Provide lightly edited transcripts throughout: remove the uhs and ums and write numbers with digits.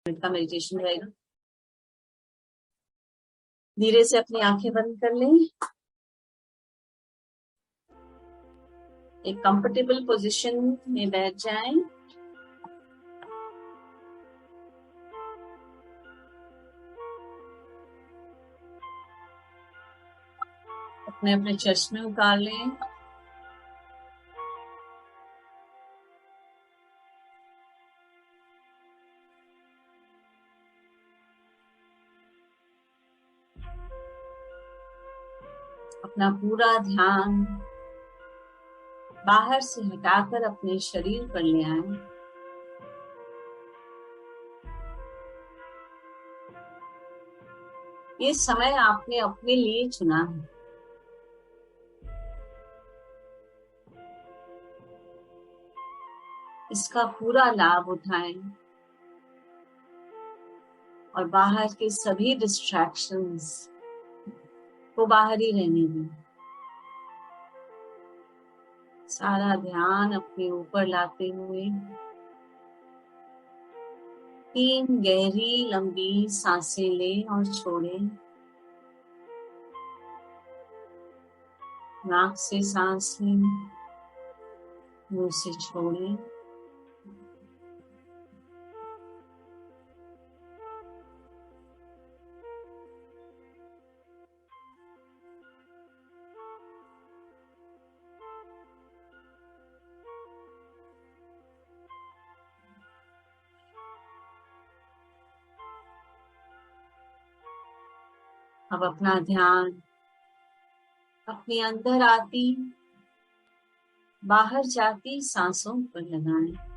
Minute का meditation रहेगा। धीरे से अपनी आंखें बंद कर लें। एक कंफर्टेबल पोजीशन में बैठ जाएं। अपने अपने चश्मे उतार लें। अपना पूरा ध्यान बाहर से हटाकर अपने शरीर पर ले आएं। ये समय आपने अपने लिए चुना है। इसका पूरा लाभ उठाएं और बाहर के सभी डिस्ट्रैक्शंस को बाहर ही रहने दें। सारा ध्यान अपने ऊपर लाते हुए 3 गहरी लंबी सांसें लें और छोड़ें। नाक से सांस लें, मुंह से छोड़ें। अब अपना ध्यान अपने अंदर आती बाहर जाती सांसों पर लगाएं।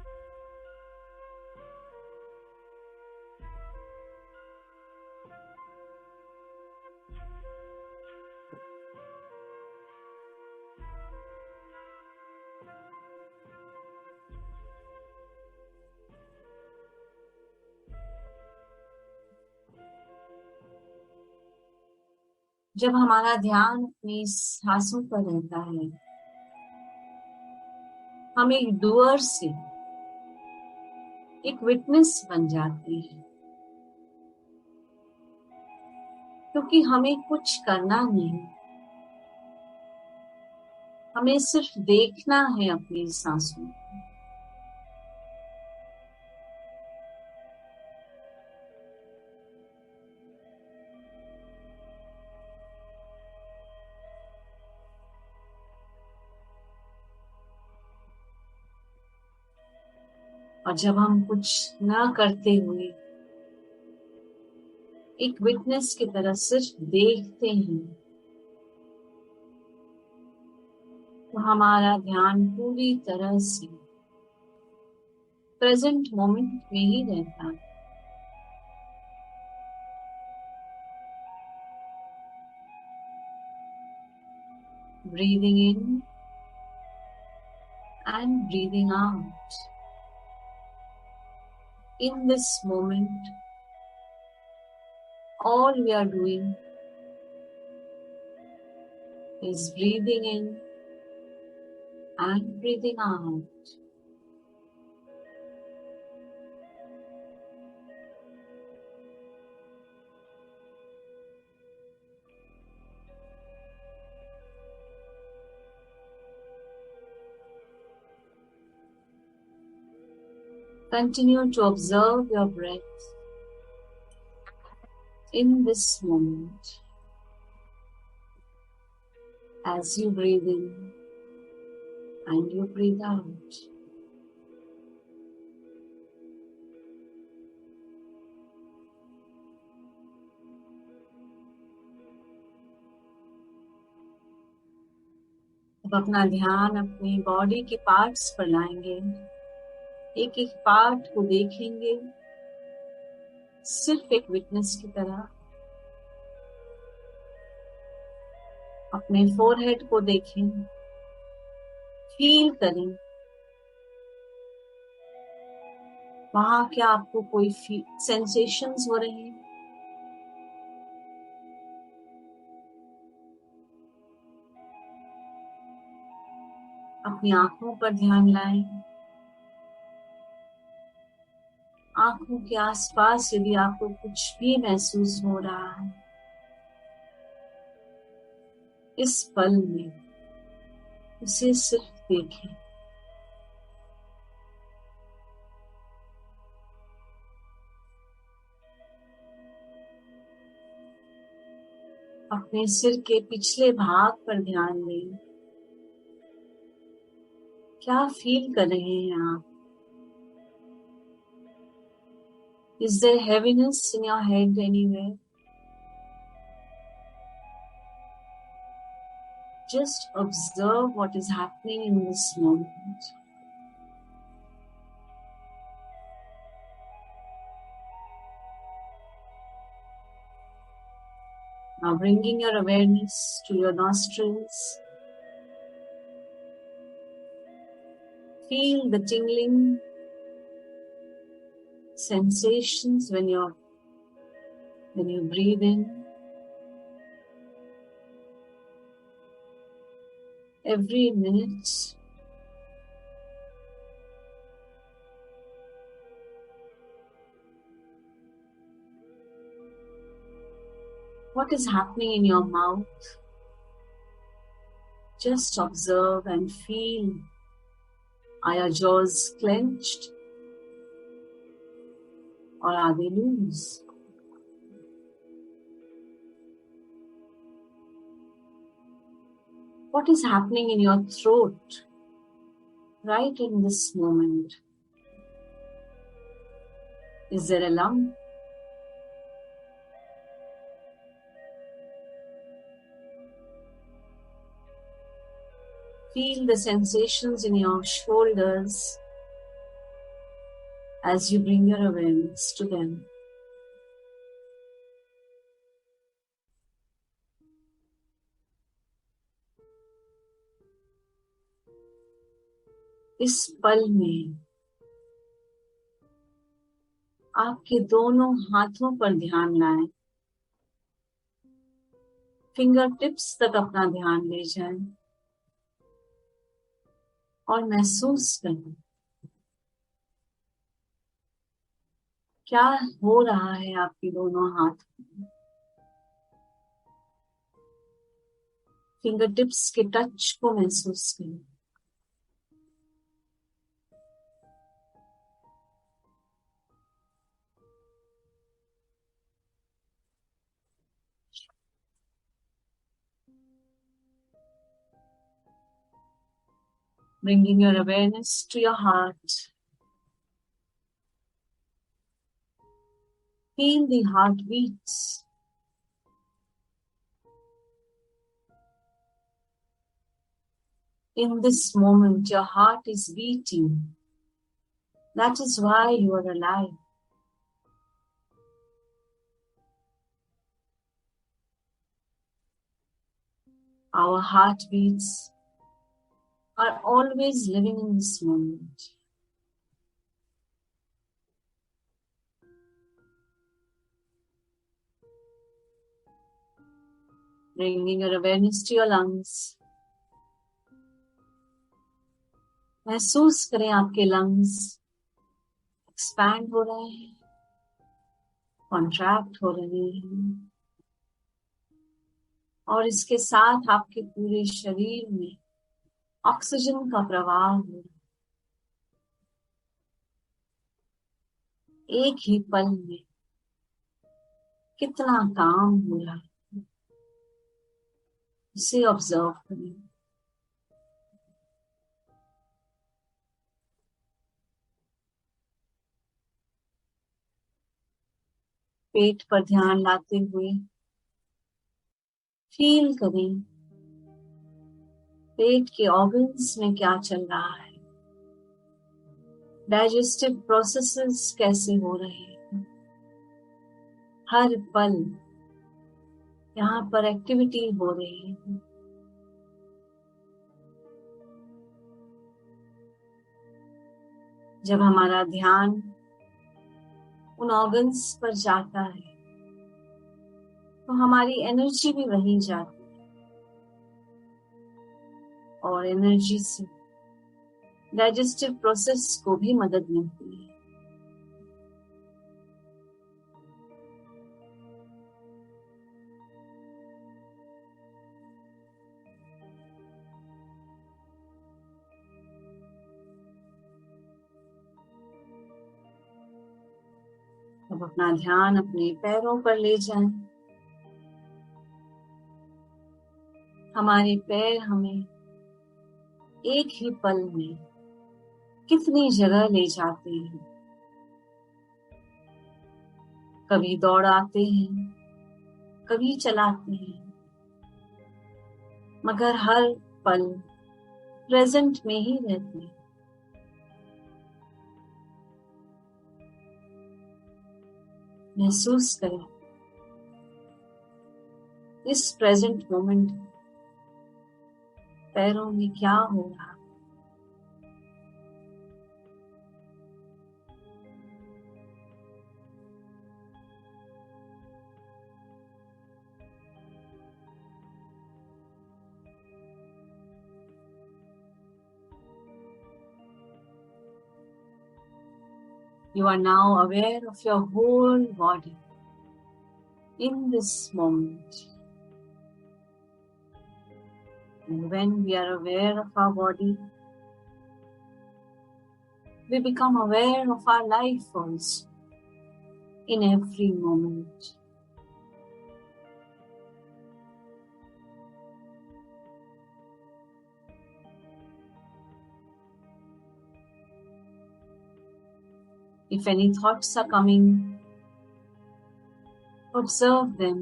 जब हमारा ध्यान अपनी सांसों पर रहता है, हम एक डूअर से एक विटनेस बन जाते हैं, क्योंकि हमें कुछ करना नहीं, हमें सिर्फ देखना है अपनी सांसों को। और जब हम कुछ न करते हुए एक विटनेस की तरह सिर्फ देखते हैं, तो हमारा ध्यान पूरी तरह से प्रेजेंट मोमेंट में ही रहता है। Breathing in and breathing out. In this moment, all we are doing is breathing in and breathing out. Continue to observe your breath in this moment as you breathe in and you breathe out. अब अपना ध्यान अपनी body के parts पर लाएंगे। एक एक part को देखेंगे सिर्फ एक विटनेस की तरह। अपने फोरहेड को देखें, फील करें वहां क्या आपको कोई सेंसेशंस हो रहे हैं। अपनी आंखों पर ध्यान लाएं। आंखों के आसपास यदि आपको कुछ भी महसूस हो रहा है, इस पल में उसे सिर्फ देखें। अपने सिर के पिछले भाग पर ध्यान दें। क्या फील कर रहे हैं आप? Is there heaviness in your head anywhere? Just observe what is happening in this moment. Now bringing your awareness to your nostrils. Feel the tingling sensations when you breathe in. Every minute. What is happening in your mouth? Just observe and feel. Are your jaws clenched or are they loose? What is happening in your throat right in this moment? Is there a lump? Feel the sensations in your shoulders as you bring your awareness to them. इस पल में आपके दोनों हाथों पर ध्यान लाएं। Finger tips तक अपना ध्यान ले जाएं और महसूस करें क्या हो रहा है आपके दोनों हाथ में। फिंगर टिप्स के टच को महसूस करें। Bringing your awareness to your heart. Feel the heartbeats. In this moment, your heart is beating. That is why you are alive. Our heartbeats are always living in this moment. Bringing your awareness to your lungs. महसूस करें आपके lungs expand हो रहे हैं, contract हो रहे हैं और इसके साथ आपके पूरे शरीर में ऑक्सीजन का प्रवाह हो रहा है। एक ही पल में कितना काम हो रहा है, इसे ऑब्जर्व करें। पेट पर ध्यान लाते हुए फील करें पेट के ऑर्गन्स में क्या चल रहा है, डाइजेस्टिव प्रोसेसेस कैसे हो रहे हैं। हर पल यहाँ पर एक्टिविटी हो रही है। जब हमारा ध्यान उन ऑर्गन्स पर जाता है तो हमारी एनर्जी भी वहीं जाती है और एनर्जी से डाइजेस्टिव प्रोसेस को भी मदद मिलती है। अब अपना ध्यान अपने पैरों पर ले जाएं। हमारे पैर हमें एक ही पल में कितनी जगह ले जाते हैं। कभी दौड़ाते हैं, कभी चलाते हैं, मगर हर पल प्रेजेंट में ही रहते हैं। महसूस करें इस प्रेजेंट मोमेंट पैरों में क्या हो रहा है। You are now aware of your whole body in this moment. And when we are aware of our body, we become aware of our life also in every moment. If any thoughts are coming, observe them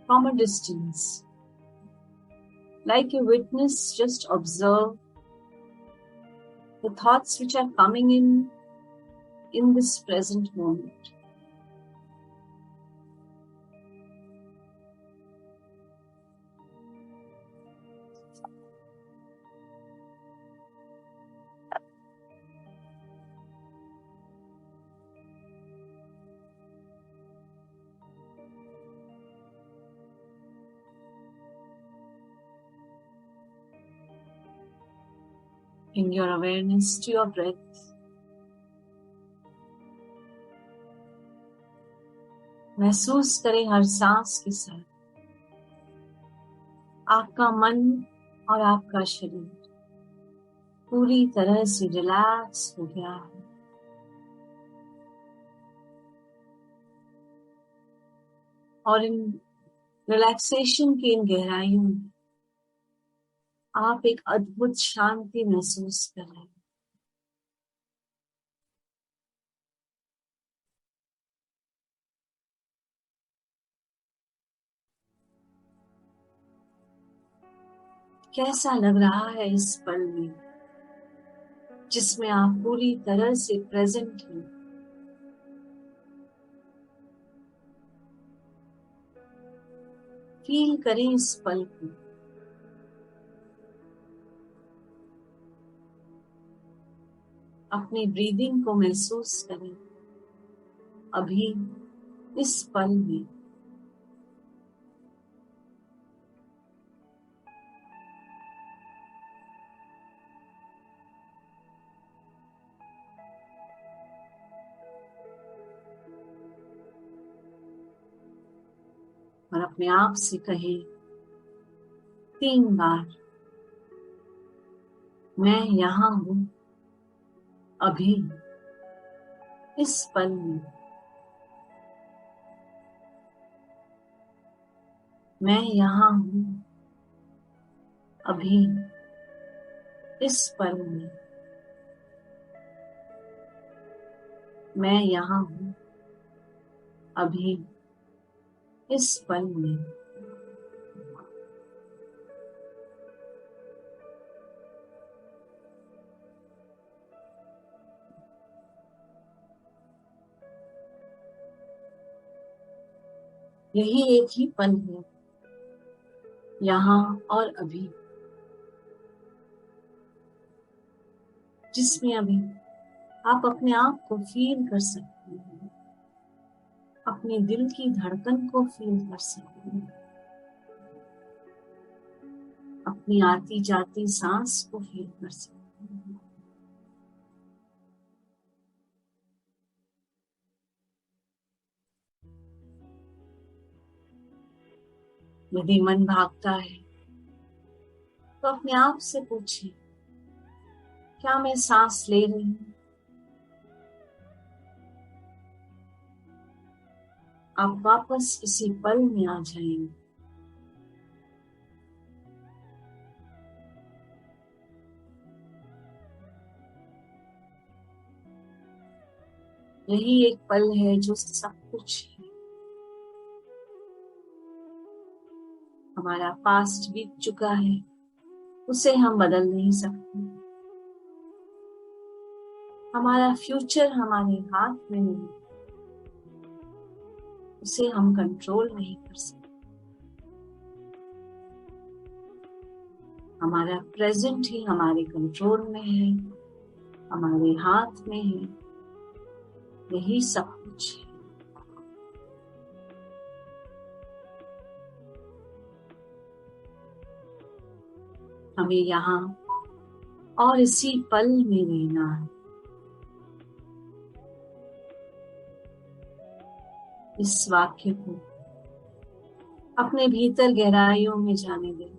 from a distance. Like a witness, just observe the thoughts which are coming in this present moment. Bring your awareness to your breath. महसूस करें हर सांस के साथ आपका मन और आपका शरीर पूरी तरह से रिलैक्स हो गया है। और इन रिलैक्सेशन की इन गहराइयों में आप एक अद्भुत शांति महसूस कर रहे हैं। कैसा लग रहा है इस पल में जिसमें आप पूरी तरह से प्रेजेंट हैं। फील करें इस पल को। अपनी ब्रीदिंग को महसूस करें अभी इस पल में। और अपने आप से कहें 3 बार, मैं यहां हूं अभी इस पल में। मैं यहां हूं अभी इस पल में। मैं यहां हूं अभी इस पल में। यही एक ही पल है, यहाँ और अभी, जिसमें अभी आप अपने आप को फील कर सकते हैं, अपने दिल की धड़कन को फील कर सकते हैं, अपनी आती जाती सांस को फील कर सकते हैं। यदि मन भागता है तो अपने आप से पूछिए, क्या मैं सांस ले रही हूं? आप वापस इसी पल में आ जाएंगे। यही एक पल है जो सब कुछ है। हमारा पास्ट बीत चुका है, उसे हम बदल नहीं सकते। हमारा फ्यूचर हमारे हाथ में नहीं, उसे हम कंट्रोल नहीं कर सकते। हमारा प्रेजेंट ही हमारे कंट्रोल में है, हमारे हाथ में है। यही सब कुछ है। हमें यहाँ और इसी पल में रहना है। इस वाक्य को अपने भीतर गहराइयों में जाने दें।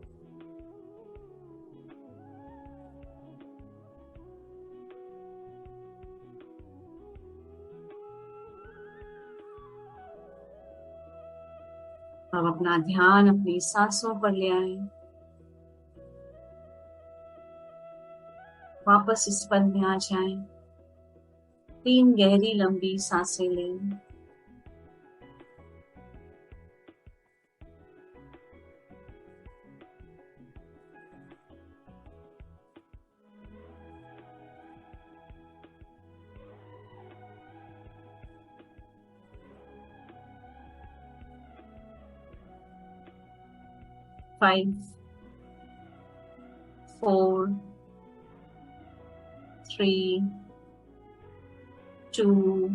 अब अपना ध्यान अपनी सांसों पर ले आए। वापस इस पल में आ जाएं। 3 गहरी लंबी सांसें लें। 5, 4, 3, 2,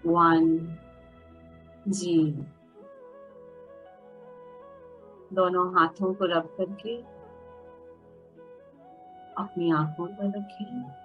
1, 0। दोनों हाथों को रब करके अपनी आंखों पर रखें।